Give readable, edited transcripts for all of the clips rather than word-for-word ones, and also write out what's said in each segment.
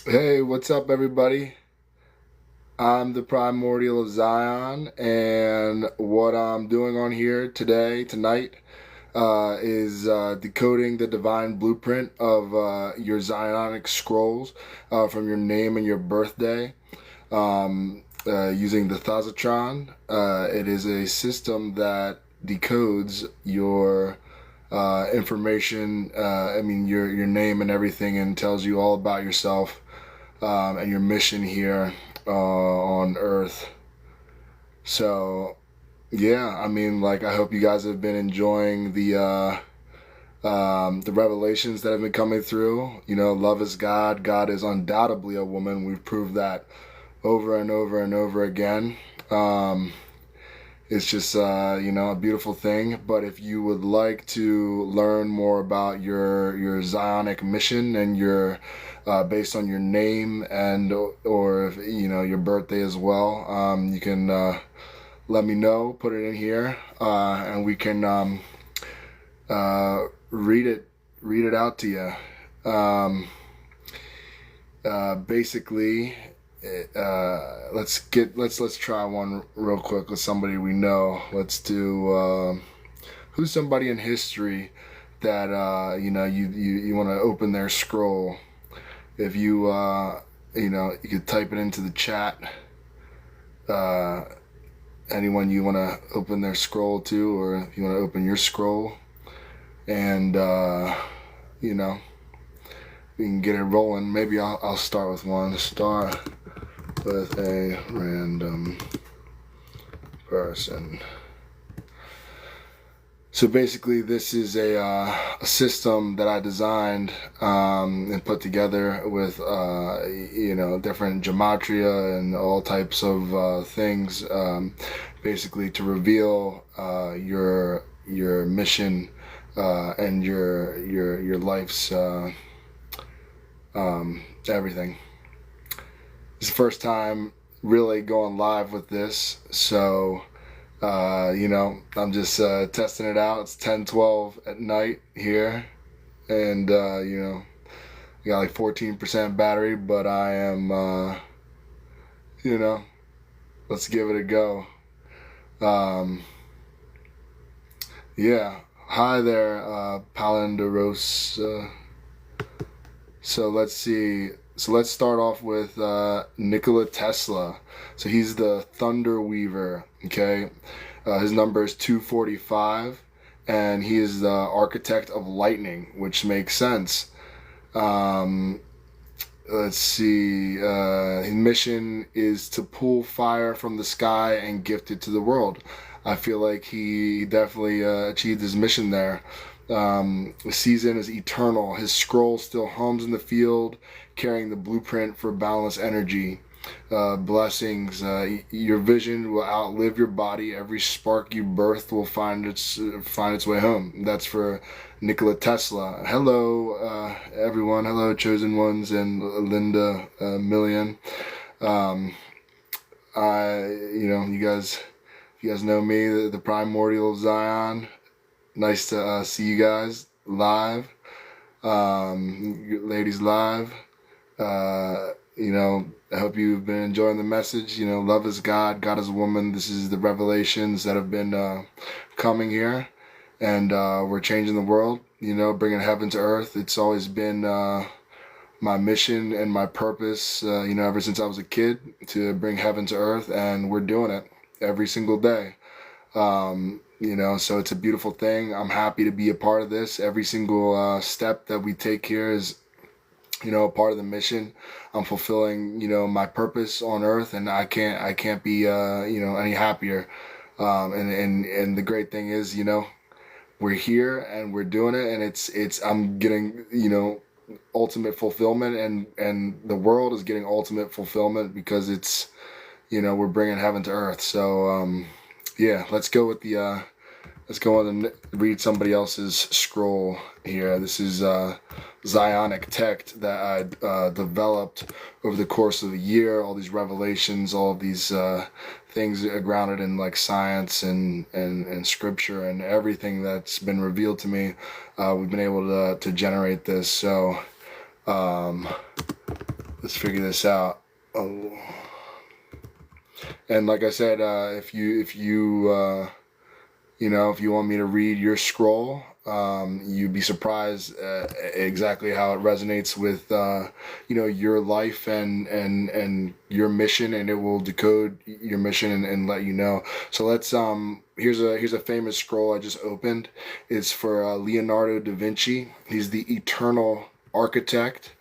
Hey, what's up, everybody? I'm the Primordial of Zion, and what I'm doing on here tonight, is decoding the divine blueprint of your Zionic scrolls from your name and your birthday using the Thazatron. It is a system that decodes your information, your name and everything, and tells you all about yourself and your mission here on Earth. So, yeah, I hope you guys have been enjoying the revelations that have been coming through. You know, love is God. God is undoubtedly a woman. We've proved that over and over and over again. It's just, a beautiful thing. But if you would like to learn more about your Zionic mission and your based on your name and or if, your birthday as well, you can let me know. Put it in here, and we can read it out to you. Basically, let's try one real quick with somebody we know. Let's do who's somebody in history that you want to open their scroll. If you could type it into the chat. Anyone you want to open their scroll to, or if you want to open your scroll, and we can get it rolling. Maybe I'll start with one. Start with a random person. So basically, this is a system that I designed and put together with different gematria and all types of things, basically to reveal your mission and your life's everything. It's the first time really going live with this, so. I'm just testing it out. It's 10:12 at night here, and I got like 14% battery, but I am, let's give it a go. Yeah. Hi there, Palindoros. So let's see. So let's start off with Nikola Tesla. So he's the Thunder Weaver. Okay, his number is 245, and he is the architect of lightning, which makes sense. Let's see. His mission is to pull fire from the sky and gift it to the world. I feel like he definitely achieved his mission there. The season is eternal. His scroll still hums in the field, carrying the blueprint for boundless energy. Blessings. Your vision will outlive your body. Every spark you birth will find its way home. That's for Nikola Tesla. Hello, everyone. Hello, chosen ones, and Linda Million. Um, you guys know me, the Primordial of Zion. Nice to see you guys live, ladies live. I hope you've been enjoying the message. Love is God, God is woman. This is the revelations that have been coming here, and we're changing the world. Bringing heaven to earth. It's always been my mission and my purpose. Ever since I was a kid, to bring heaven to earth, and we're doing it every single day. So it's a beautiful thing. I'm happy to be a part of this. Every single step that we take here is, a part of the mission. I'm fulfilling, my purpose on earth, and I can't be, any happier. And the great thing is, we're here and we're doing it, and I'm getting, ultimate fulfillment, and the world is getting ultimate fulfillment because it's, we're bringing heaven to earth. So, yeah, let's go on and read somebody else's scroll here. This is Zionic tech that I developed over the course of a year. All these revelations, all of these things are grounded in like science and scripture and everything that's been revealed to me. We've been able to generate this. So let's figure this out. Oh. And like I said, if you want me to read your scroll, you'd be surprised exactly how it resonates with your life and your mission, and it will decode your mission and let you know. So let's here's a famous scroll I just opened. It's for Leonardo da Vinci. He's the eternal architect.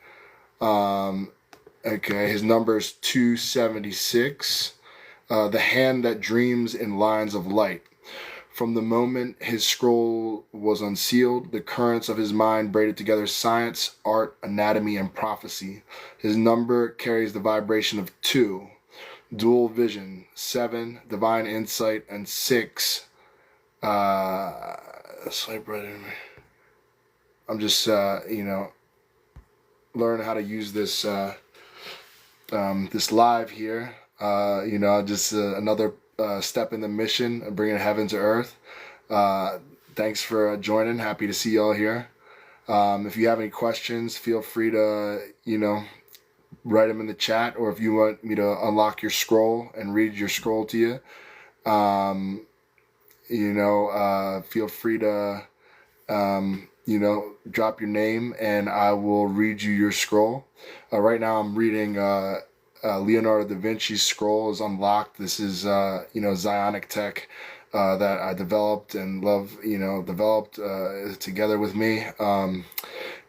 Okay, his number is 276. The hand that dreams in lines of light. From the moment his scroll was unsealed, the currents of his mind braided together science, art, anatomy, and prophecy. His number carries the vibration of 2, dual vision, 7, divine insight, and 6, swipe right in me. I'm just, learning how to use this, this live here. Just another step in the mission of bringing heaven to earth. Thanks for joining. Happy to see y'all here. If you have any questions, feel free to, write them in the chat, or if you want me to unlock your scroll and read your scroll to you, feel free to, drop your name and I will read you your scroll. Right now I'm reading Leonardo da Vinci's scroll is unlocked. This is Zionic tech that I developed and developed together with me.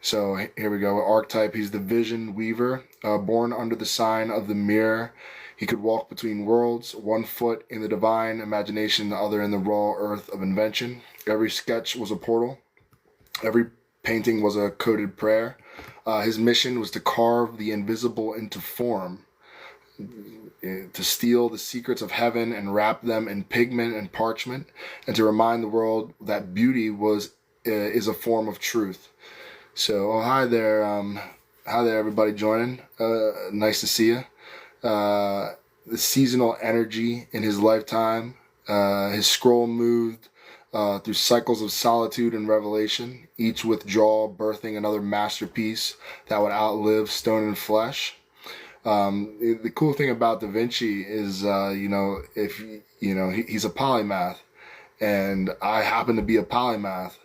So here we go. Archetype, he's the vision weaver, born under the sign of the mirror. He could walk between worlds, 1 foot in the divine imagination, the other in the raw earth of invention. Every sketch was a portal. Every painting was a coded prayer. His mission was to carve the invisible into form, to steal the secrets of heaven and wrap them in pigment and parchment, and to remind the world that beauty is a form of truth. So, hi there, everybody joining. Nice to see you. The seasonal energy in his lifetime. His scroll moved through cycles of solitude and revelation, each withdrawal birthing another masterpiece that would outlive stone and flesh. The cool thing about Da Vinci is, he's a polymath, and I happen to be a polymath,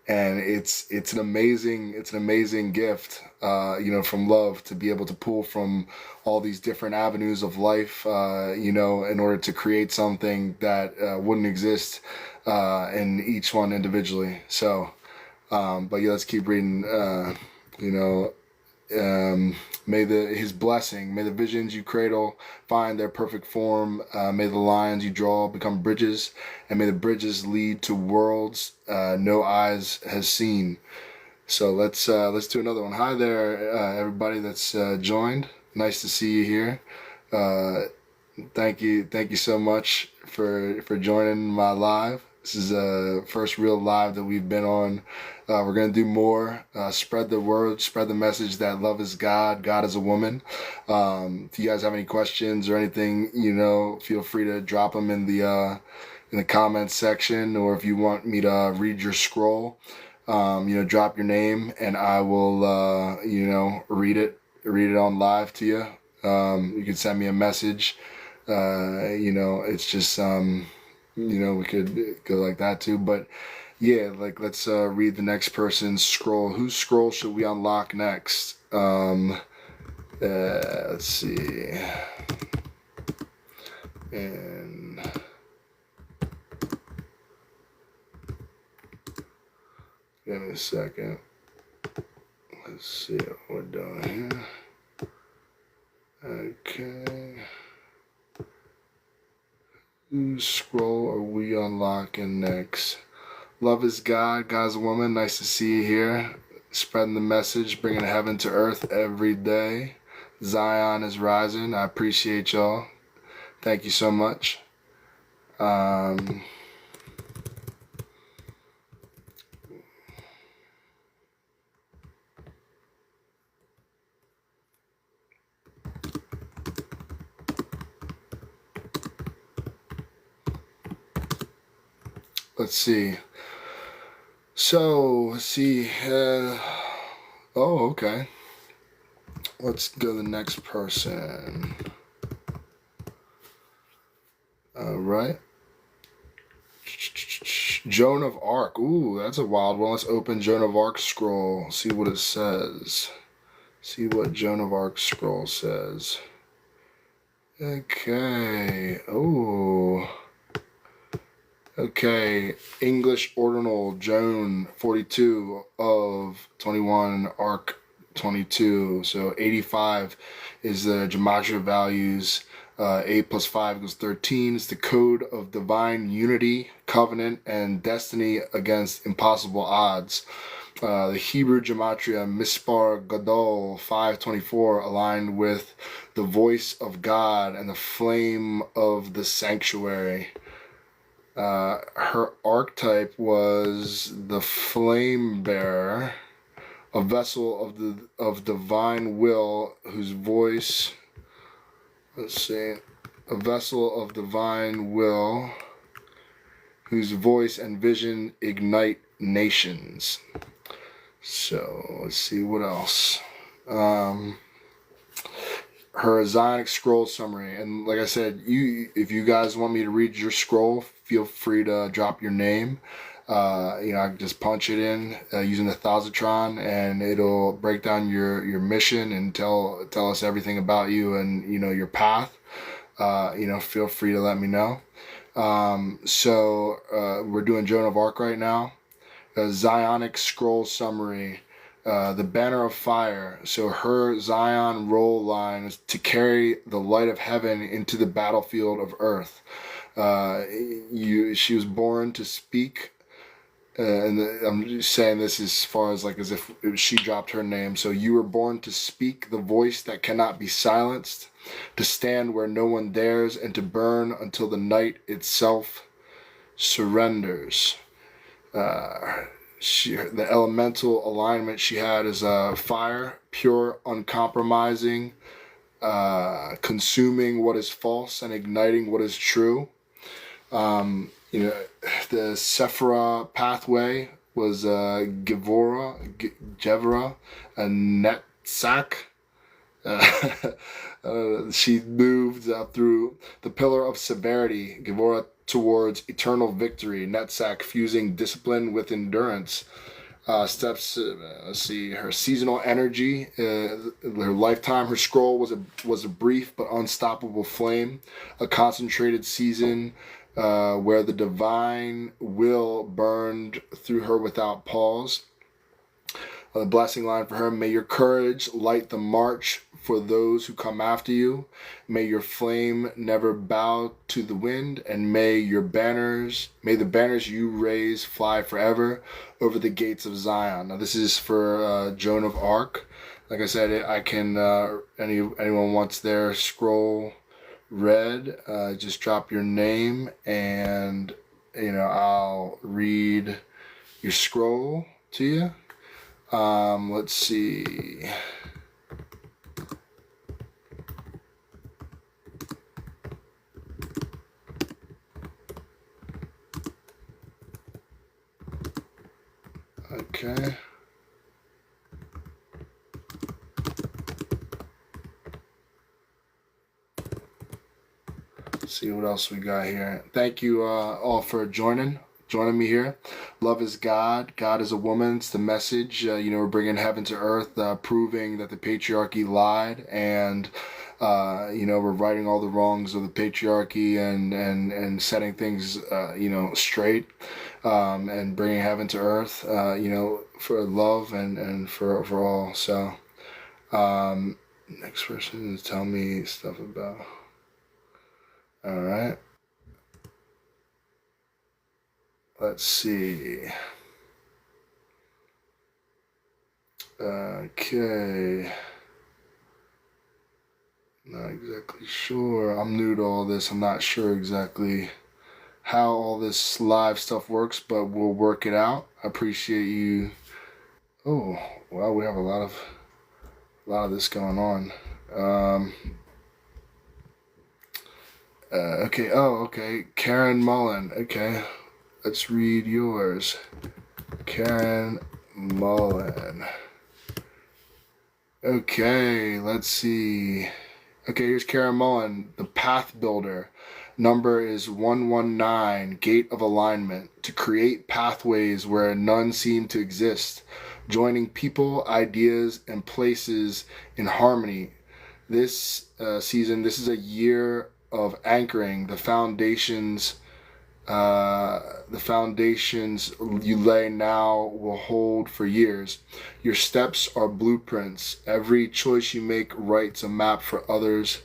and it's an amazing gift, from love, to be able to pull from all these different avenues of life, in order to create something that wouldn't exist in each one individually. So, but yeah, let's keep reading. May his blessing, may the visions you cradle find their perfect form. May the lines you draw become bridges, and may the bridges lead to worlds no eyes has seen. So let's do another one. Hi there, everybody that's joined. Nice to see you here. Thank you so much for joining my live. This is the first real live that we've been on. We're going to do more. Spread the word, spread the message that love is God, God is a woman. If you guys have any questions or anything, feel free to drop them in the comments section, or if you want me to read your scroll, drop your name and I will, read it on live to you. You can send me a message. It's just, we could go like that too, but yeah, let's read the next person's scroll. Whose scroll should we unlock next? Let's see. And give me a second. Let's see what we're doing here. Okay. Whose scroll are we unlocking next? Love is God, God's a woman. Nice to see you here. Spreading the message, bringing heaven to earth every day. Zion is rising. I appreciate y'all. Thank you so much. Let's see. So, let's see. Okay. Let's go to the next person. All right. Joan of Arc. Ooh, that's a wild one. Let's open Joan of Arc scroll. See what it says. See what Joan of Arc scroll says. Okay. Oh. Okay. English Ordinal Joan 42 of 21 Arc 22. So 85 is the gematria values. 8 plus 5 equals 13. It's the code of divine unity, covenant, and destiny against impossible odds. The Hebrew gematria Mispar Gadol 524 aligned with the voice of God and the flame of the sanctuary. Her archetype was the flame bearer, a vessel of divine will whose voice, let's see, a vessel of divine will whose voice and vision ignite nations. So let's see what else. Her Zionic scroll summary, and like I said, if you guys want me to read your scroll, feel free to drop your name. I can just punch it in using the Thosatron, and it'll break down your mission and tell us everything about you and your path. Feel free to let me know. So we're doing Joan of Arc right now. A Zionic scroll summary. The banner of fire. So her Zion role line is to carry the light of heaven into the battlefield of earth. She was born to speak, and I'm just saying this as far as as if she dropped her name. So you were born to speak the voice that cannot be silenced, to stand where no one dares, and to burn until the night itself surrenders. The elemental alignment she had is fire, pure, uncompromising, consuming what is false and igniting what is true. The Sephira pathway was Gevra, and Netzach. She moved through the pillar of severity, Gevora, towards eternal victory. Netzach fusing discipline with endurance. Steps. Let's see. Her seasonal energy. Her lifetime. Her scroll was a brief but unstoppable flame. A concentrated season where the divine will burned through her without pause. The blessing line for her: may your courage light the march for those who come after you. May your flame never bow to the wind, and may the banners you raise fly forever over the gates of Zion. Now this is for Joan of Arc. Like I said, I can anyone wants their scroll read, just drop your name, and I'll read your scroll to you. Let's see. Okay. Let's see what else we got here. Thank you all for joining me here. Love is God. God is a woman. It's the message. We're bringing heaven to earth, proving that the patriarchy lied, and we're righting all the wrongs of the patriarchy and setting things straight, and bringing heaven to earth. For love and for all. So next person is tell me stuff about. All right. Let's see. Okay. Not exactly sure. I'm new to all this. I'm not sure exactly how all this live stuff works, but we'll work it out. I appreciate you. Oh, well, we have a lot of this going on. Okay. Oh, okay. Karen Mullen. Okay. Let's read yours. Karen Mullen. Okay, let's see. Okay, here's Karen Mullen, the Path Builder. Number is 119, Gate of Alignment, to create pathways where none seem to exist, joining people, ideas, and places in harmony. This season, this is a year of anchoring the foundations you lay now will hold for years. Your steps are blueprints. Every choice you make writes a map for others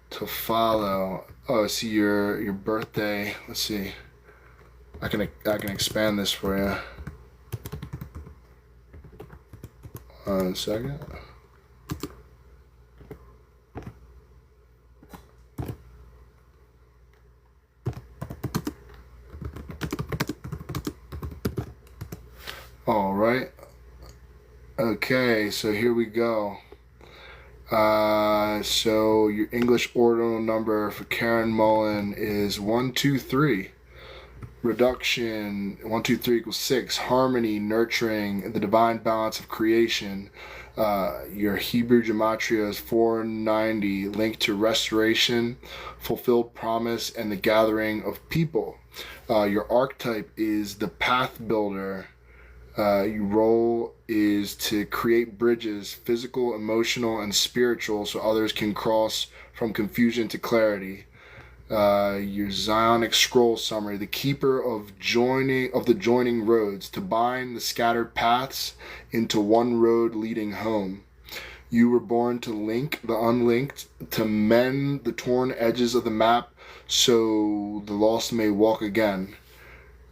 to follow. Oh, I see your birthday. Let's see. I can expand this for you. 1 second. All right. Okay, so here we go. So your English ordinal number for Karen Mullen is 123. Reduction 123 equals 6. Harmony, nurturing, the divine balance of creation. Your Hebrew gematria is 490, linked to restoration, fulfilled promise, and the gathering of people. Your archetype is the path builder. Your role is to create bridges, physical, emotional, and spiritual, so others can cross from confusion to clarity. Your Zionic scroll summary: the keeper of the joining roads, to bind the scattered paths into one road leading home. You were born to link the unlinked, to mend the torn edges of the map, so the lost may walk again.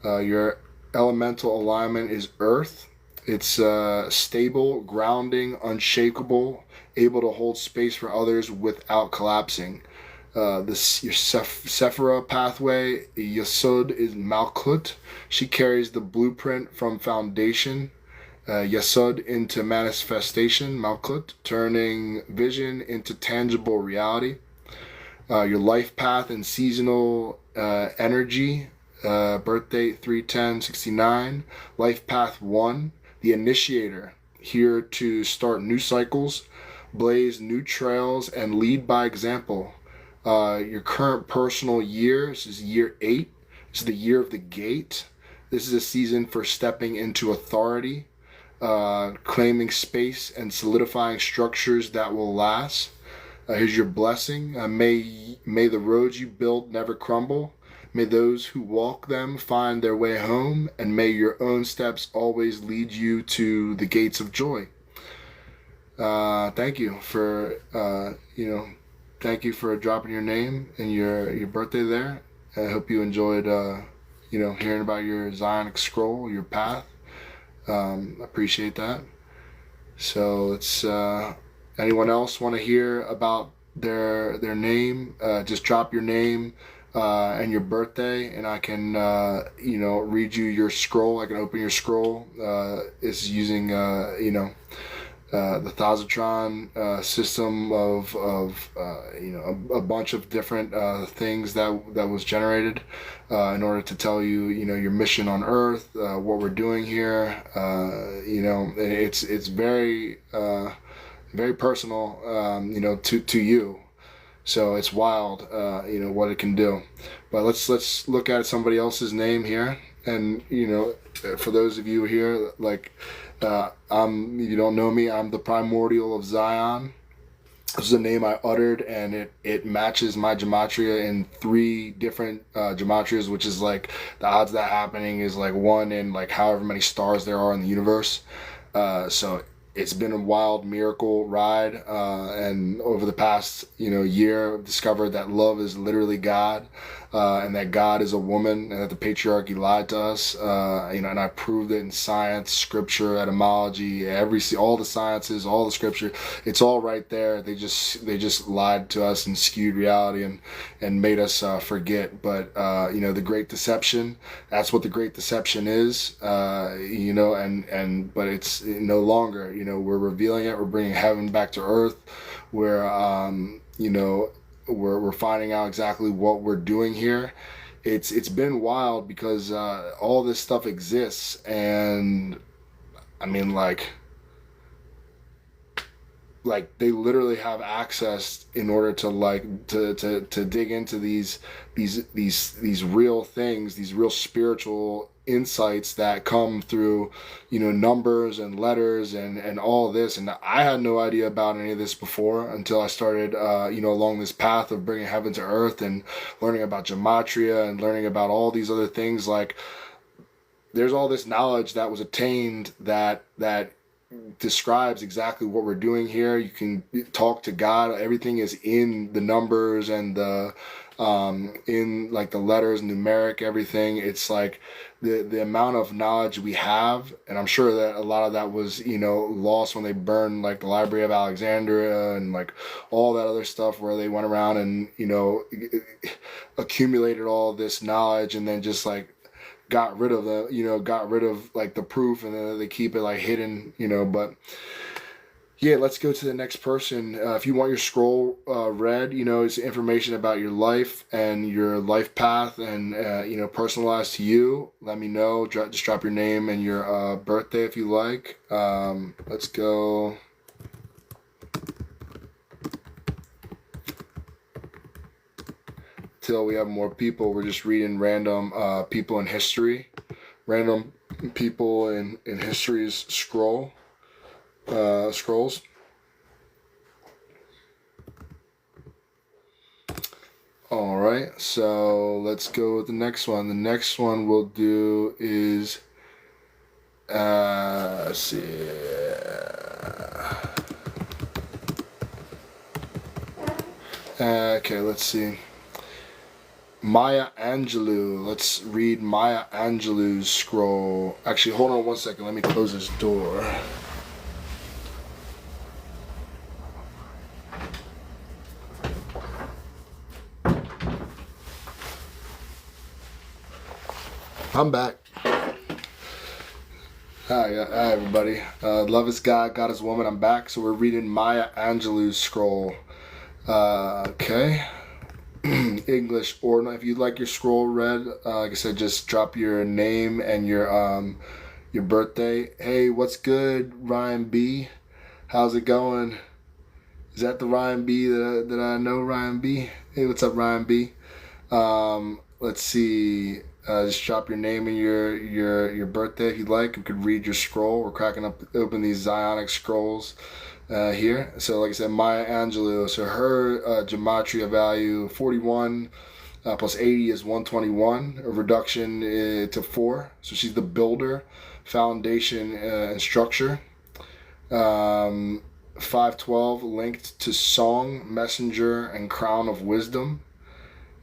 Your elemental alignment is earth. It's stable, grounding, unshakable, able to hold space for others without collapsing. Your Sephira pathway, Yesod, is Malkut. She carries the blueprint from foundation, Yesod, into manifestation, Malkut, turning vision into tangible reality. Your life path and seasonal energy, birth date 3/10/69. Life path 1, the initiator, here to start new cycles, blaze new trails, and lead by example. Your current personal year, this is year 8. This is the year of the gate. This is a season for stepping into authority, claiming space, and solidifying structures that will last. Here's your blessing. May the roads you build never crumble. May those who walk them find their way home, and may your own steps always lead you to the gates of joy. Thank you for thank you for dropping your name and your birthday there. I hope you enjoyed hearing about your Zionic scroll, your path. Appreciate that. So it's anyone else want to hear about their name? Just drop your name and your birthday, and I can read you your scroll. I can open your scroll. It's using the Thazatron system of a bunch of different things that was generated in order to tell you your mission on Earth, what we're doing here. It's very very personal, to you. So it's wild, what it can do. But let's look at somebody else's name here, and for those of you here, if you don't know me, I'm the Primordial of Zion. This is a name I uttered, and it matches my gematria in 3 different gematrias, which is like the odds of that happening is like 1 in like however many stars there are in the universe. So it's been a wild miracle ride, and over the past year, I've discovered that love is literally God, and that God is a woman, and that the patriarchy lied to us, and I proved it in science, scripture, etymology, all the sciences, all the scripture. It's all right there. They just lied to us and skewed reality and made us forget. But the great deception, that's what the great deception is, but it's no longer. We're revealing it. We're bringing heaven back to earth. We're finding out exactly what we're doing here. It's been wild because all this stuff exists, and I mean, like like they literally have access in order to like to dig into these real things, these real spiritual insights that come through, you know, numbers and letters and all this. And I had no idea about any of this before until I started, you know, along this path of bringing heaven to earth and learning about gematria and learning about all these other things. Like, there's all this knowledge that was attained that describes exactly what we're doing here. You can talk to God. Everything is in the numbers and the in like the letters, numeric, everything. It's like the amount of knowledge we have, and I'm sure that a lot of that was, you know, lost when they burned like the Library of Alexandria and like all that other stuff where they went around and, you know, accumulated all this knowledge and then just like got rid of the, you know, got rid of like the proof, and then they keep it like hidden, you know. But yeah, let's go to the next person. If you want your scroll read, you know, it's information about your life and your life path, and you know, personalized to you. Let me know. Just drop your name and your birthday if you like. Let's go. Till we have more people, we're just reading random people in history, random people in history's scrolls. All right, so let's go with the next one. The next one we'll do is let's see. Okay, let's see. Maya Angelou. Let's read Maya Angelou's scroll. Actually, hold on one second. Let me close this door. I'm back. Hi everybody. Love is God, God is woman. I'm back. So we're reading Maya Angelou's scroll. Okay. English, or if you'd like your scroll read, like I said, just drop your name and your birthday. Hey, what's good, Ryan B? How's it going? Is that the Ryan B that I know, Ryan B? Hey, what's up, Ryan B? Let's see. Just drop your name and your birthday if you'd like. We could read your scroll. We're cracking open these Zionic scrolls here. So like I said, Maya Angelou. So her gematria value 41 plus 80 is 121. A reduction to 4. So she's the builder, foundation, and structure. 512 linked to song, messenger, and crown of wisdom.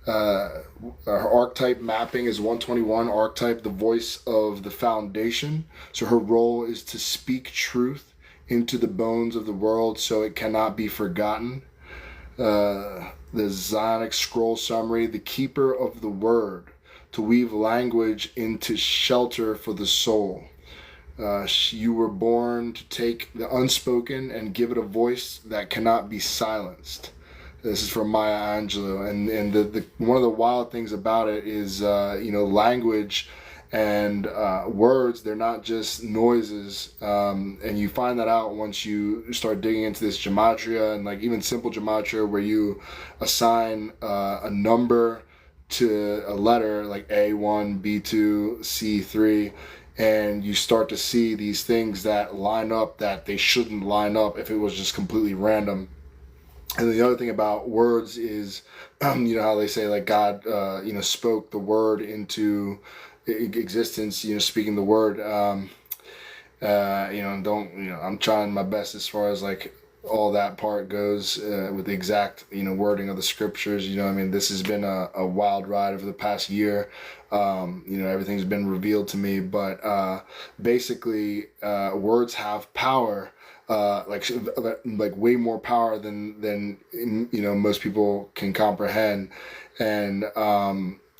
Her archetype mapping is 121. Archetype, the voice of the foundation. So her role is to speak truth into the bones of the world so it cannot be forgotten. The Zionic scroll summary, the keeper of the word, to weave language into shelter for the soul. You were born to take the unspoken and give it a voice that cannot be silenced. This is from Maya Angelou, and the one of the wild things about it is you know, language and words. They're not just noises, and you find that out once you start digging into this gematria, and like even simple gematria where you assign a number to a letter like A1, B2, C3, and you start to see these things that line up that they shouldn't line up if it was just completely random. And the other thing about words is, you know how they say like God, you know, spoke the word into existence. You know, speaking the word. You know, I'm trying my best as far as like all that part goes with the exact, you know, wording of the scriptures. You know, I mean, this has been a wild ride over the past year. You know, everything's been revealed to me, but basically, words have power. Like way more power than you know, most people can comprehend. And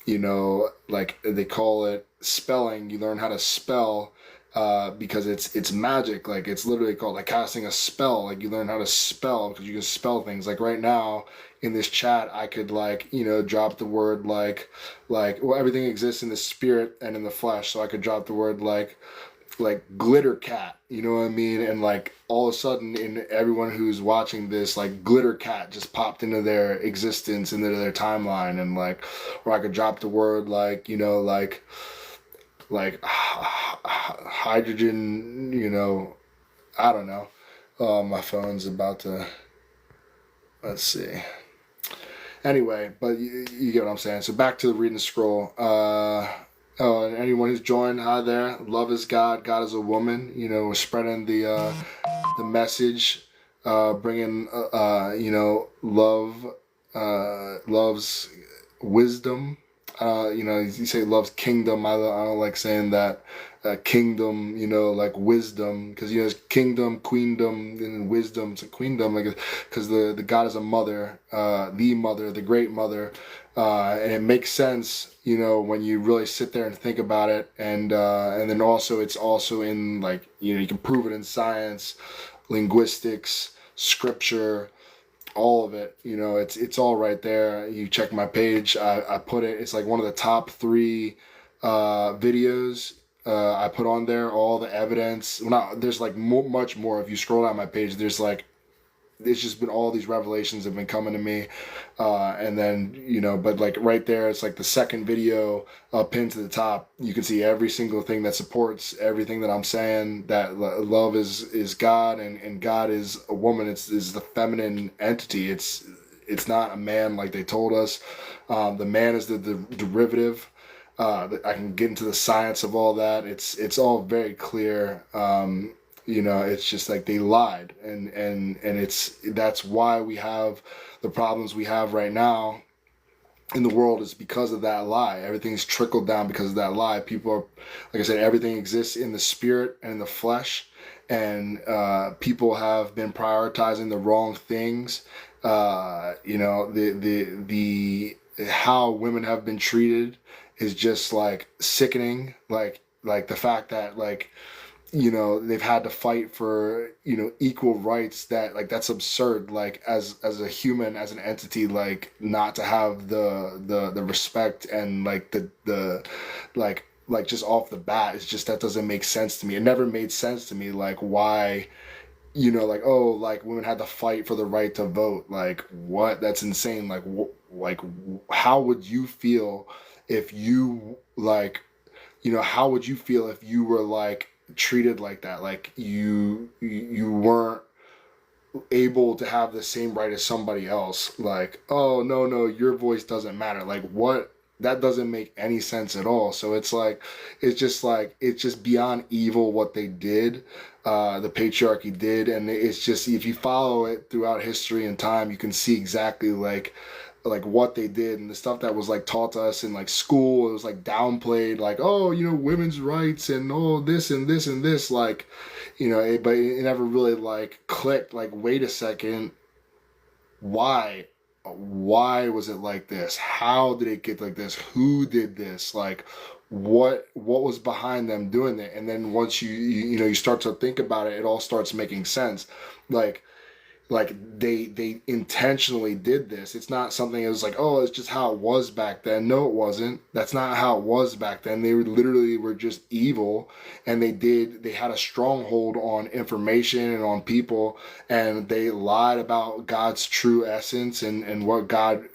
you know, like they call it spelling. You learn how to spell because it's magic. Like it's literally called like casting a spell. Like you learn how to spell because you can spell things. Like right now in this chat, I could like, you know, drop the word like well, everything exists in the spirit and in the flesh. So I could drop the word like glitter cat, you know what I mean? And like all of a sudden, in everyone who's watching this, like glitter cat just popped into their existence, into their timeline, and like, or I could drop the word like, hydrogen, I don't know. Oh, my phone's about to. Let's see. Anyway, but you get what I'm saying. So back to the reading the scroll. Oh, and anyone who's joined, hi there. Love is God. God is a woman. We're spreading the message, bringing love, love's wisdom. You say love's kingdom. I don't like saying that. Kingdom, like wisdom, because it's kingdom, queendom, and wisdom. It's a queendom, like, because the God is a mother, the mother, the great mother, and it makes sense, when you really sit there and think about it, and then also it's also in, like, you can prove it in science, linguistics, scripture, all of it. It's all right there. You check my page. I put it. It's like one of the top 3 videos. I put on there all the evidence. Well, not, there's like much more. If you scroll down my page, there's like, it's just been all these revelations have been coming to me, and then but like right there, it's like the second video pinned to the top. You can see every single thing that supports everything that I'm saying. That love is God, and God is a woman. Is the feminine entity. It's not a man like they told us. The man is the derivative. I can get into the science of all that. It's all very clear. It's just like they lied, and that's why we have the problems we have right now in the world, is because of that lie. Everything's trickled down because of that lie. People are, like I said, everything exists in the spirit and in the flesh, and people have been prioritizing the wrong things. The how women have been treated is just like sickening. Like the fact that, like, they've had to fight for equal rights. That's absurd. Like, as a human, as an entity, like, not to have the respect, and like the like just off the bat, it's just, that doesn't make sense to me. It never made sense to me, like, why, like, oh, like, women had to fight for the right to vote. Like, what? That's insane. Like, how would you feel if you, like, how would you feel if you were, like, treated like that? Like, you weren't able to have the same right as somebody else. Like, oh, no, your voice doesn't matter. Like, what? That doesn't make any sense at all. So it's just beyond evil what they did, the patriarchy did. And it's just, if you follow it throughout history and time, you can see exactly like what they did, and the stuff that was like taught to us in like school. It was like downplayed, like, oh, women's rights, and oh, this and this and this, like, but it never really like clicked. Like, wait a second, why was it like this? How did it get like this? Who did this? Like, what was behind them doing it? And then once you start to think about it, it all starts making sense. Like they intentionally did this. It's not something that was like, oh, it's just how it was back then. No, it wasn't. That's not how it was back then. They were just evil, and they had a stronghold on information and on people, and they lied about God's true essence, and what God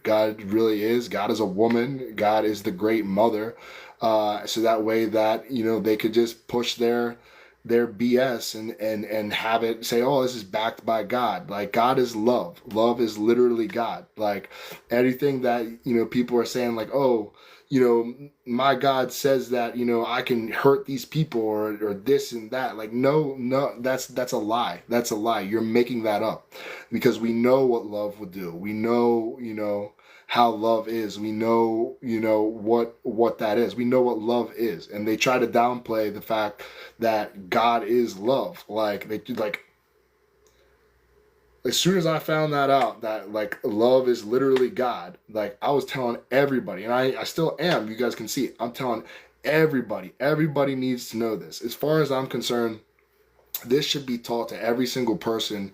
really is. God is a woman. God is the great mother. So that way that they could just push their BS and have it say, oh, this is backed by God. Like, God is love. Love is literally God. Like, anything that, people are saying, like, oh, my God says that, I can hurt these people, or this and that. Like, no, that's a lie. That's a lie. You're making that up, because we know what love would do. We know, how love is. We know, what that is. We know what love is. And they try to downplay the fact that God is love. Like, as soon as I found that out, that like love is literally God, like, I was telling everybody, and I still am, you guys can see it. I'm telling everybody needs to know this. As far as I'm concerned, this should be taught to every single person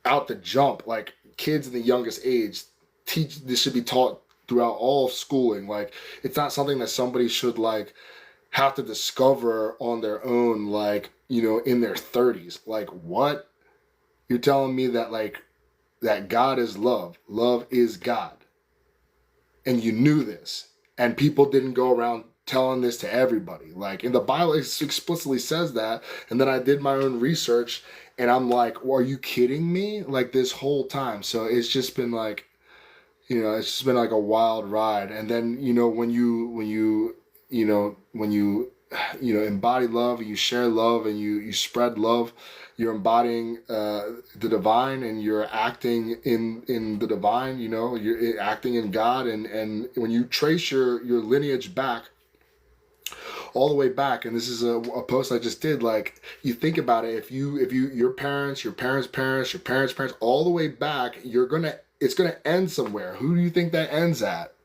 out the jump. Like, kids in the youngest age, this should be taught throughout all of schooling. Like, it's not something that somebody should, like, have to discover on their own, like, in their 30s. Like, what? You're telling me that, like, that God is love. Love is God. And you knew this. And people didn't go around telling this to everybody. Like, in the Bible, it explicitly says that. And then I did my own research, and I'm like, well, are you kidding me? Like, this whole time. So it's just been like, it's just been like a wild ride. And then, when you embody love, and you share love, and you spread love, you're embodying the divine, and you're acting in the divine. You're acting in God. And when you trace your lineage back, all the way back, and this is a post I just did, like, you think about it, if you your parents, your parents' parents, your parents' parents, all the way back, it's gonna end somewhere. Who do you think that ends at?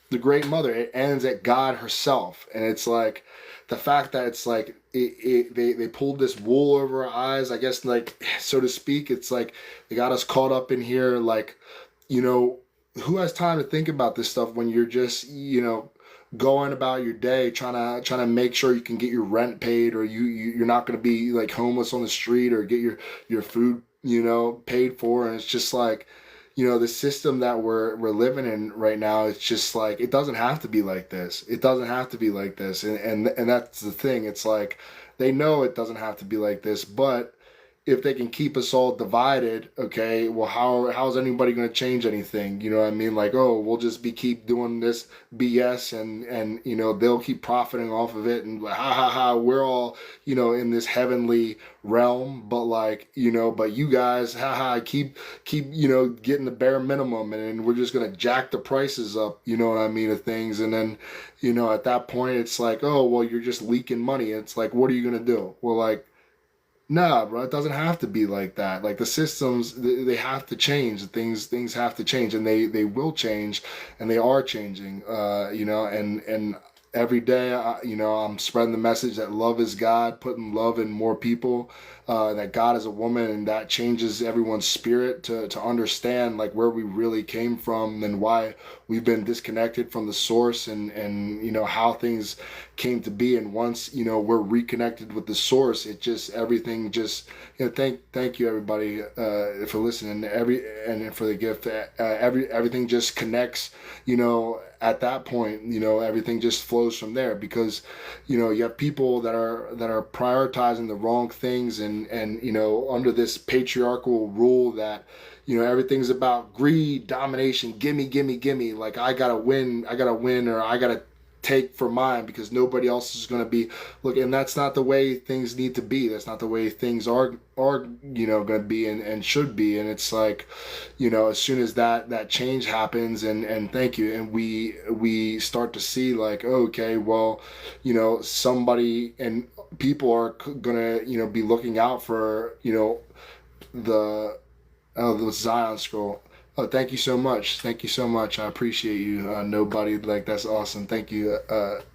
The Great Mother. It ends at God herself. And it's like, the fact that it's like, they pulled this wool over our eyes, I guess, like, so to speak. It's like they got us caught up in here. Like, who has time to think about this stuff when you're just, going about your day trying to make sure you can get your rent paid, or you're not going to be like homeless on the street, or get your food paid for. And it's just like, the system that we're living in right now, it's just like, it doesn't have to be like this. It doesn't have to be like this. And that's the thing. It's like, they know it doesn't have to be like this, but if they can keep us all divided, okay, well, how's anybody going to change anything? You know what I mean? Like, oh, we'll just keep doing this BS, and they'll keep profiting off of it, and ha ha ha, we're all in this heavenly realm, but like, but you guys, ha ha, keep getting the bare minimum, and we're just gonna jack the prices up, you know what I mean, of things. And then at that point, it's like, oh, well, you're just leaking money. It's like, what are you gonna do? Well, like, nah, bro, it doesn't have to be like that. Like, the systems, they have to change. Things have to change, and they will change, and they are changing. And every day, I'm spreading the message that love is God, putting love in more people, that God is a woman, and that changes everyone's spirit to understand, like, where we really came from, and why we've been disconnected from the source, and how things came to be. And once we're reconnected with the source, it just, everything just, thank you, everybody, for listening, and for the gift. Everything just connects, at that point. Everything just flows from there, because you have people that are prioritizing the wrong things, and under this patriarchal rule that everything's about greed, domination, gimme, gimme, gimme. Like, I gotta win, or I gotta take for mine, because nobody else is going to be. Look, and that's not the way things need to be. That's not the way things are going to be, and should be. And it's like, as soon as that change happens, and thank you, and we start to see, like, okay, well, somebody and people are gonna be looking out for the Zion Scroll. Oh, thank you so much. Thank you so much. I appreciate you. Nobody, like, that's awesome. Thank you.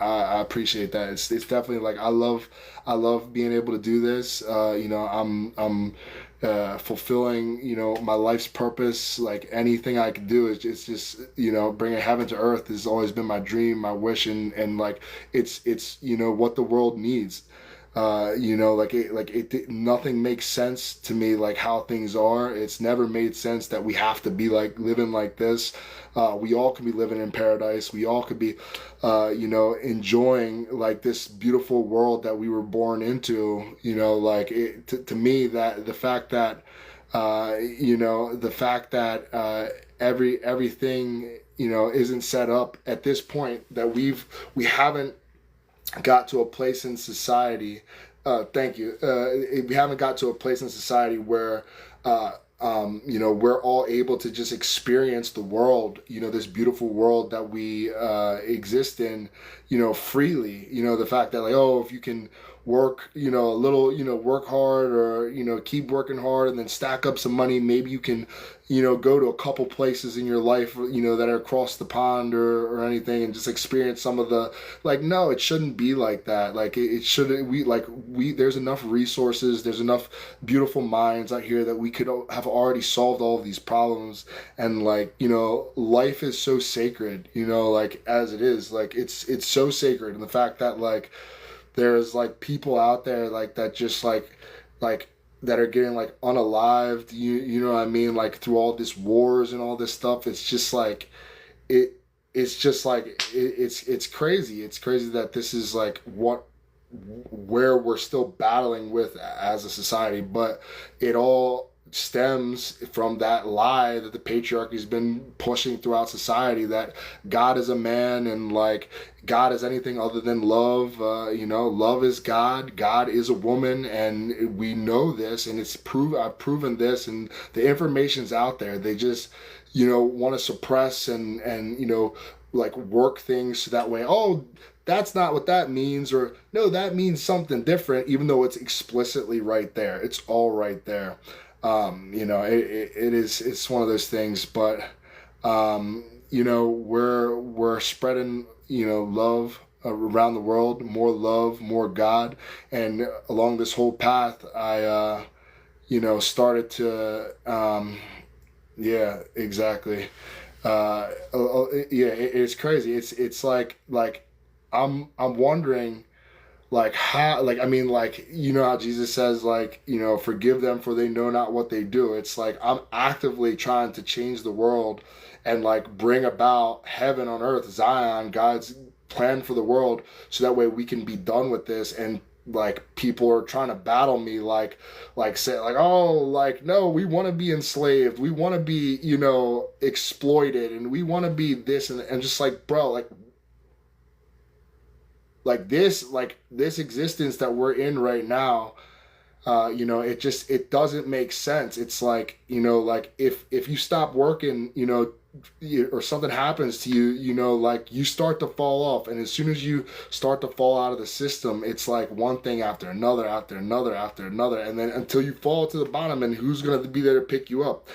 I appreciate that. It's definitely, like, I love being able to do this. I'm fulfilling my life's purpose. Like, anything I can do, it's just bringing heaven to earth has always been my dream, my wish, and like, it's what the world needs. Nothing makes sense to me, like, how things are. It's never made sense that we have to be, like, living like this. We all could be living in paradise. We all could be, enjoying, like, this beautiful world that we were born into. To me, that the fact that, everything, isn't set up at this point, that we haven't got to a place in society. Thank you. We haven't got to a place in society where, we're all able to just experience the world, this beautiful world that we exist in, freely. The fact that, like, oh, if you can work, a little, work hard, or, keep working hard, and then stack up some money, maybe you can, go to a couple places in your life, that are across the pond or anything, and just experience some of the, like, no, it shouldn't be like that. Like it shouldn't, there's enough resources, there's enough beautiful minds out here that we could have already solved all of these problems. And like, life is so sacred, like as it is, like it's so sacred. And the fact that like there's like people out there like that, just like that are getting like unalived, you know what I mean, like through all this wars and all this stuff. It's just like it it's just like it's crazy. It's crazy that this is like where we're still battling with as a society. But it all stems from that lie that the patriarchy's been pushing throughout society, that God is a man, and like God is anything other than love. Love is God, God is a woman, and we know this, and I've proven this, and the information's out there. They just want to suppress and like work things so that way, oh, that's not what that means, or no, that means something different, even though it's explicitly right there. It's all right there. It's one of those things. But we're spreading love around the world, more love, more God. And along this whole path, I started to yeah, exactly. It's crazy. It's like I'm wondering, like, how, like, I mean, like, how Jesus says, like, forgive them for they know not what they do. It's like I'm actively trying to change the world and like bring about heaven on earth, Zion, God's plan for the world, so that way we can be done with this. And like people are trying to battle me, like say like, oh, like, no, we want to be enslaved, we want to be exploited, and we want to be this, and just like, bro, like this existence that we're in right now, it doesn't make sense. It's like, like if you stop working, or something happens to you, like you start to fall off. And as soon as you start to fall out of the system, it's like one thing after another, after another, after another. And then until you fall to the bottom, and who's going to be there to pick you up?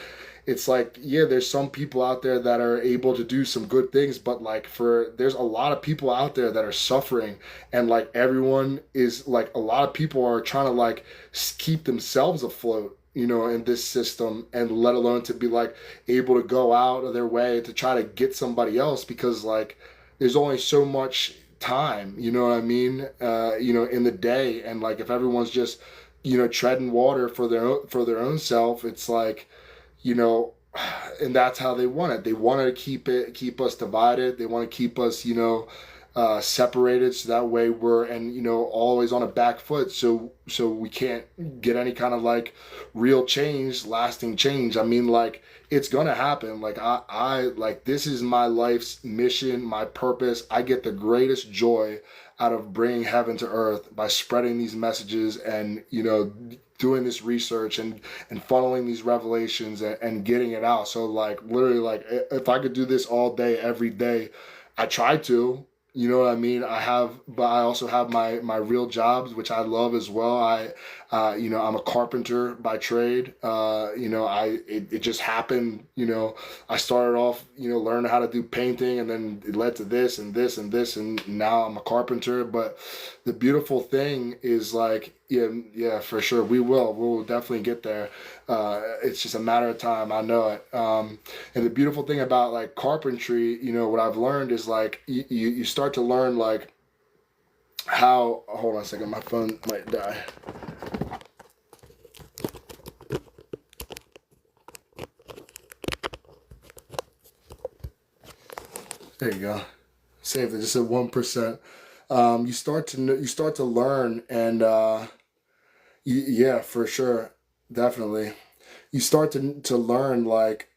It's like, yeah, there's some people out there that are able to do some good things, but like there's a lot of people out there that are suffering. And like everyone is like, a lot of people are trying to like keep themselves afloat, in this system, and let alone to be like able to go out of their way to try to get somebody else, because like there's only so much time, you know what I mean, in the day. And like if everyone's just treading water for their own self, it's like, you know, and that's how they want it. They want to keep us divided. They want to keep us, separated, so that way we're, and always on a back foot, so we can't get any kind of like real change, lasting change. I mean, like, it's gonna happen. Like I like, this is my life's mission, my purpose. I get the greatest joy out of bringing heaven to earth by spreading these messages, and doing this research, and funneling these revelations, and getting it out. So like literally, like if I could do this all day every day, I try to, what I mean? But I also have my real jobs, which I love as well. I'm a carpenter by trade. It just happened. I started off, learning how to do painting, and then it led to this and this and this, and now I'm a carpenter. But the beautiful thing is, like, yeah, for sure, we'll definitely get there. It's just a matter of time. I know it. And the beautiful thing about like carpentry, what I've learned is like you start to learn like how. Hold on a second, my phone might die. There you go. Saved it. Just at 1%. You start to learn, and yeah, for sure, definitely. You start to learn like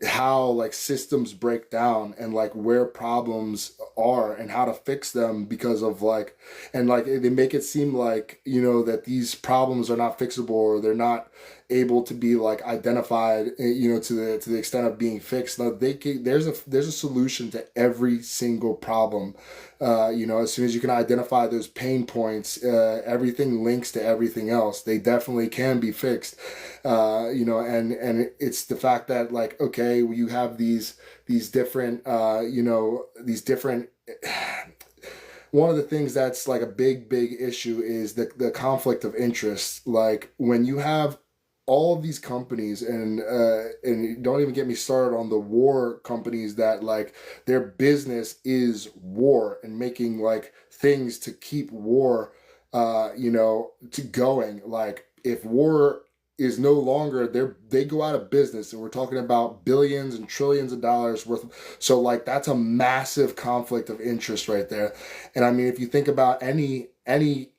how like systems break down, and like where problems are, and how to fix them, because of like, and like they make it seem like, that these problems are not fixable, or they're not able to be like identified, to the extent of being fixed. Now, there's a solution to every single problem, As soon as you can identify those pain points, everything links to everything else. They definitely can be fixed. And it's the fact that, like, okay, you have these different, these different. One of the things that's like a big issue is the conflict of interest. Like when you have all of these companies, and don't even get me started on the war companies that, like, their business is war and making like things to keep war to going. Like if war is no longer there, they go out of business, and we're talking about billions and trillions of dollars worth so like that's a massive conflict of interest right there. And I mean, if you think about any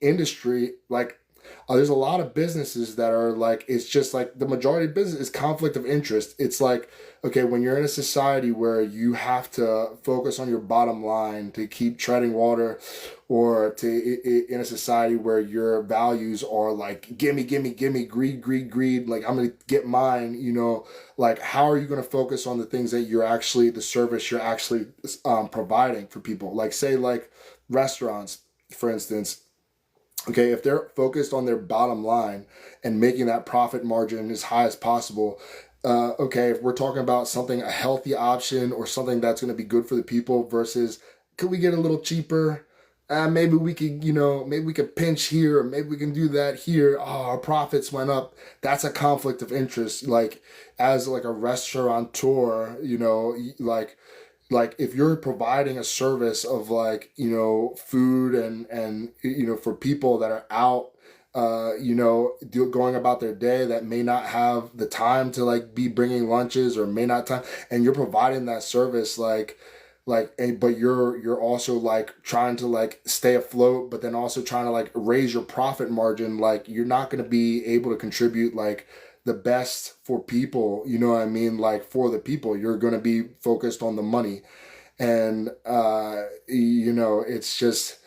industry, like, there's a lot of businesses that are like, it's just like the majority of business is conflict of interest. It's like, okay, when you're in a society where you have to focus on your bottom line to keep treading water, or in a society where your values are like, gimme, greed, like I'm gonna get mine, like how are you gonna focus on the things that the service you're actually providing for people? Like say like restaurants, for instance. Okay, if they're focused on their bottom line and making that profit margin as high as possible, okay, if we're talking about something, a healthy option or something that's going to be good for the people versus, could we get a little cheaper? Maybe we could, maybe we could pinch here, or maybe we can do that here. Oh, our profits went up. That's a conflict of interest. Like as like a restaurateur, like if you're providing a service of like food and for people that are out going about their day, that may not have the time to like be bringing lunches, or may not time, and you're providing that service, but you're also like trying to like stay afloat, but then also trying to like raise your profit margin. Like you're not going to be able to contribute like the best for people, you know what I mean? Like for the people, you're going to be focused on the money. And it's just,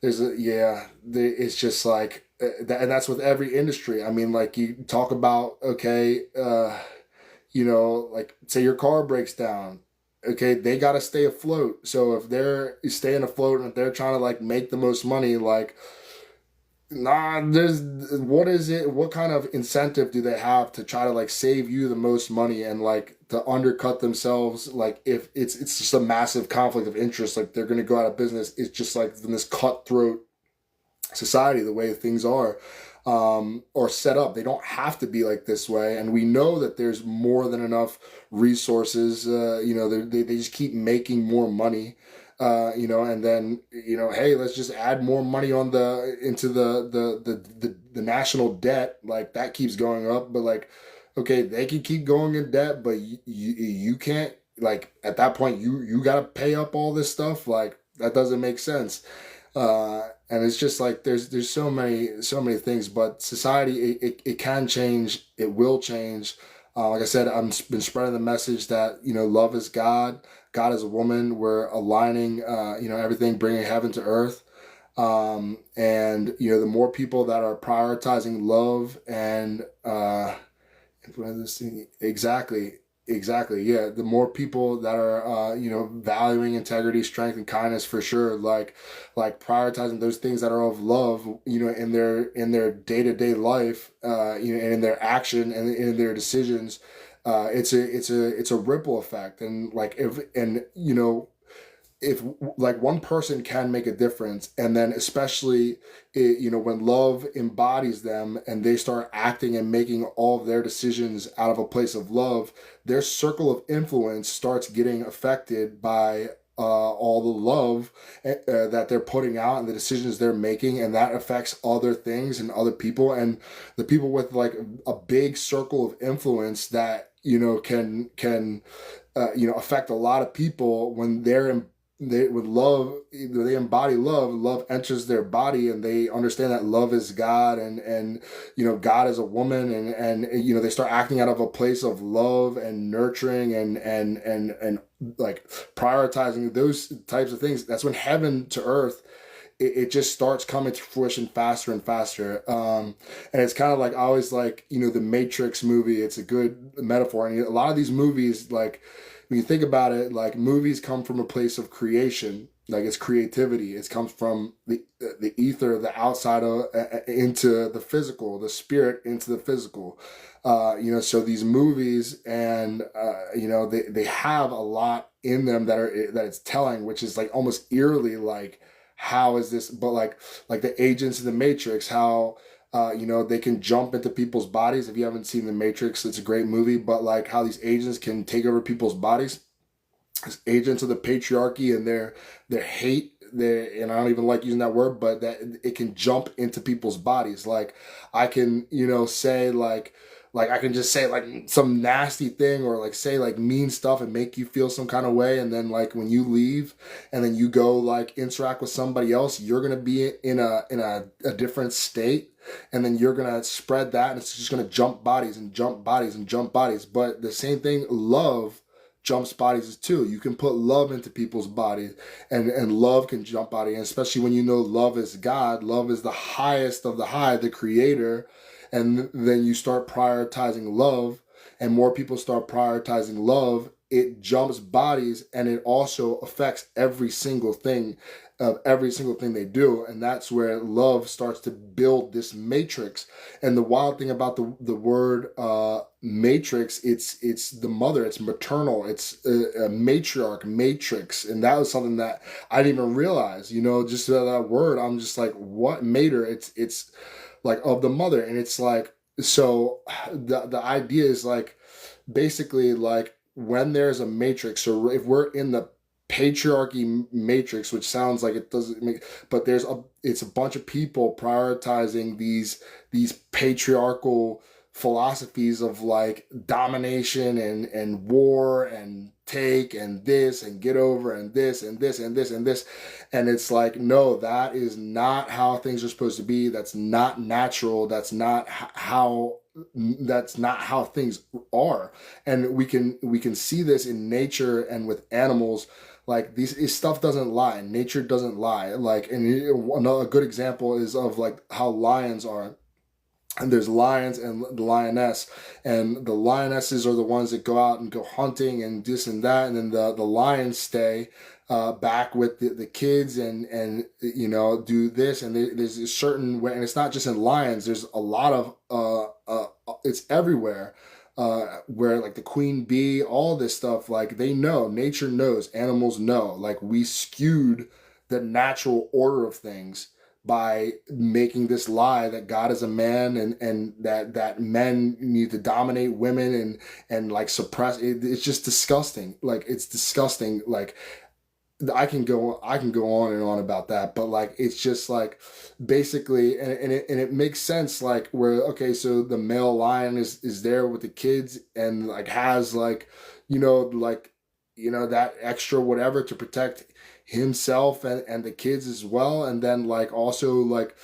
it's just like and that's with every industry. I mean, like you talk about, okay, like say your car breaks down. Okay, they got to stay afloat. So if they're staying afloat and if they're trying to like make the most money, like, nah, what is it? What kind of incentive do they have to try to like save you the most money and like to undercut themselves? Like if it's just a massive conflict of interest, like they're gonna go out of business. It's just like in this cutthroat society, the way things are, or set up. They don't have to be like this way, and we know that there's more than enough resources. They just keep making more money. And then hey, let's just add more money on into the national debt. Like that keeps going up, but like, okay, they can keep going in debt, but you can't. Like at that point, you got to pay up all this stuff. Like that doesn't make sense. And it's just like there's so many things, but society, it can change, it will change. Like I said, I'm been spreading the message that love is God, God is a woman. We're aligning everything, bringing heaven to earth. And the more people that are prioritizing love and exactly. Exactly. Yeah. The more people that are, valuing integrity, strength, and kindness, for sure. Like prioritizing those things that are of love, in their day-to-day life, and in their action and in their decisions. It's a ripple effect. And like, if like one person can make a difference, and then especially when love embodies them and they start acting and making all of their decisions out of a place of love, their circle of influence starts getting affected by all the love that they're putting out and the decisions they're making, and that affects other things and other people, and the people with like a big circle of influence that can affect a lot of people when they with love, they embody love enters their body, and they understand that love is God, and God is a woman, and they start acting out of a place of love and nurturing and like prioritizing those types of things. That's when heaven to earth, it just starts coming to fruition faster and faster. And it's kind of like, I always like, the Matrix movie. It's a good metaphor. And a lot of these movies, like when you think about it, like movies come from a place of creation. Like it's creativity. It comes from the ether, the outside of into the physical, the spirit into the physical. So these movies, and they have a lot in them that it's telling, which is like almost eerily like, how is this? But like the agents in the Matrix, how they can jump into people's bodies. If you haven't seen the Matrix, it's a great movie. But like how these agents can take over people's bodies, agents of the patriarchy, and their hate, and I don't even like using that word, but that it can jump into people's bodies. Like I can, say like I can just say like some nasty thing, or like say like mean stuff and make you feel some kind of way, and then like when you leave and then you go like interact with somebody else, you're gonna be in a different state, and then you're gonna spread that, and it's just gonna jump bodies and jump bodies and jump bodies. But the same thing, love jumps bodies too. You can put love into people's bodies, and love can jump body. And especially when you know love is God, love is the highest of the high, the creator. And then you start prioritizing love, and more people start prioritizing love. It jumps bodies, and it also affects every single thing they do. And that's where love starts to build this matrix. And the wild thing about the word matrix, it's the mother, it's maternal, it's a matriarch, matrix. And that was something that I didn't even realize, just that word. I'm just like, what mater? It's like of the mother. And it's like, so the idea is like, basically like when there's a matrix, so if we're in the patriarchy matrix, which sounds like it doesn't make, but it's a bunch of people prioritizing these patriarchal philosophies of like domination and war and take and this and get over and this and this and this and this. And it's like, no, that is not how things are supposed to be. That's not natural. That's not how things are. And we can see this in nature and with animals. Like this stuff doesn't lie. Nature doesn't lie. Like, and another good example is of like how lions are. And there's lions and the lioness, and the lionesses are the ones that go out and go hunting and this and that, and then the lions stay back with the kids, and do this. And there's a certain way, and it's not just in lions. There's a lot of it's everywhere, where like the queen bee, all this stuff, like they know, nature knows, animals know. Like we skewed the natural order of things by making this lie that God is a man, and that men need to dominate women and like suppress it. It's just disgusting. Like it's disgusting. Like I can go on and on about that, but like it's just like basically, and it makes sense, like where, okay, so the male lion is there with the kids, and like has like like that extra whatever to protect himself and the kids as well. And then like also like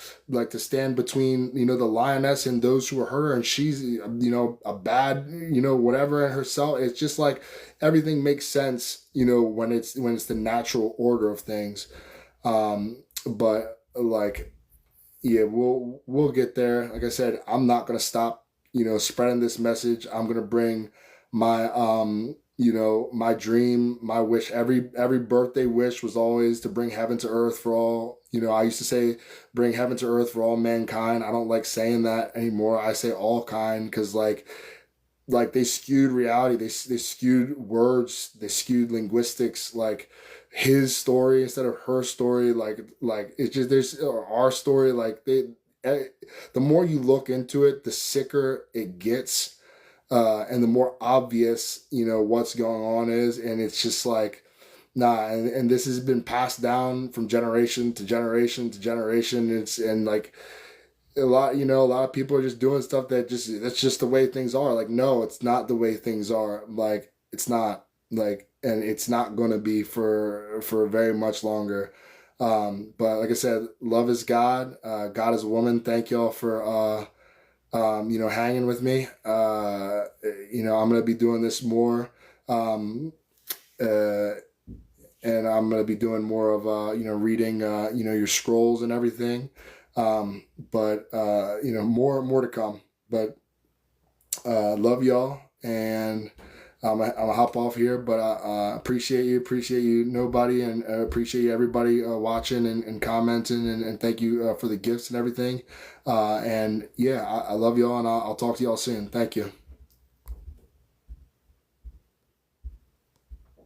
to stand between the lioness and those who are her, and she's a bad whatever in herself. It's just like everything makes sense when it's the natural order of things. But like, yeah, we'll get there. Like I said, I'm not gonna stop spreading this message. I'm gonna bring my my dream, my wish. Every birthday wish was always to bring heaven to earth for all. I used to say bring heaven to earth for all mankind. I don't like saying that anymore. I say all kind, because like they skewed reality. They skewed words. They skewed linguistics. Like his story instead of her story. Like it's just, there's our story. Like eh, the more you look into it, the sicker it gets, and the more obvious what's going on is. And it's just like, nah. And this has been passed down from generation to generation to generation. And like a lot of people are just doing stuff that's just the way things are. Like, no, it's not the way things are. Like, it's not. Like, and it's not going to be for very much longer. But like I said, love is God, God is a woman. Thank y'all for hanging with me. I'm gonna be doing this more, uh, and I'm gonna be doing more of reading your scrolls and everything. But more to come. But love y'all, and I'm hop off here, but I appreciate you, nobody, and appreciate you, everybody watching and commenting, and thank you for the gifts and everything. And yeah, I love y'all, and I'll talk to y'all soon. Thank you.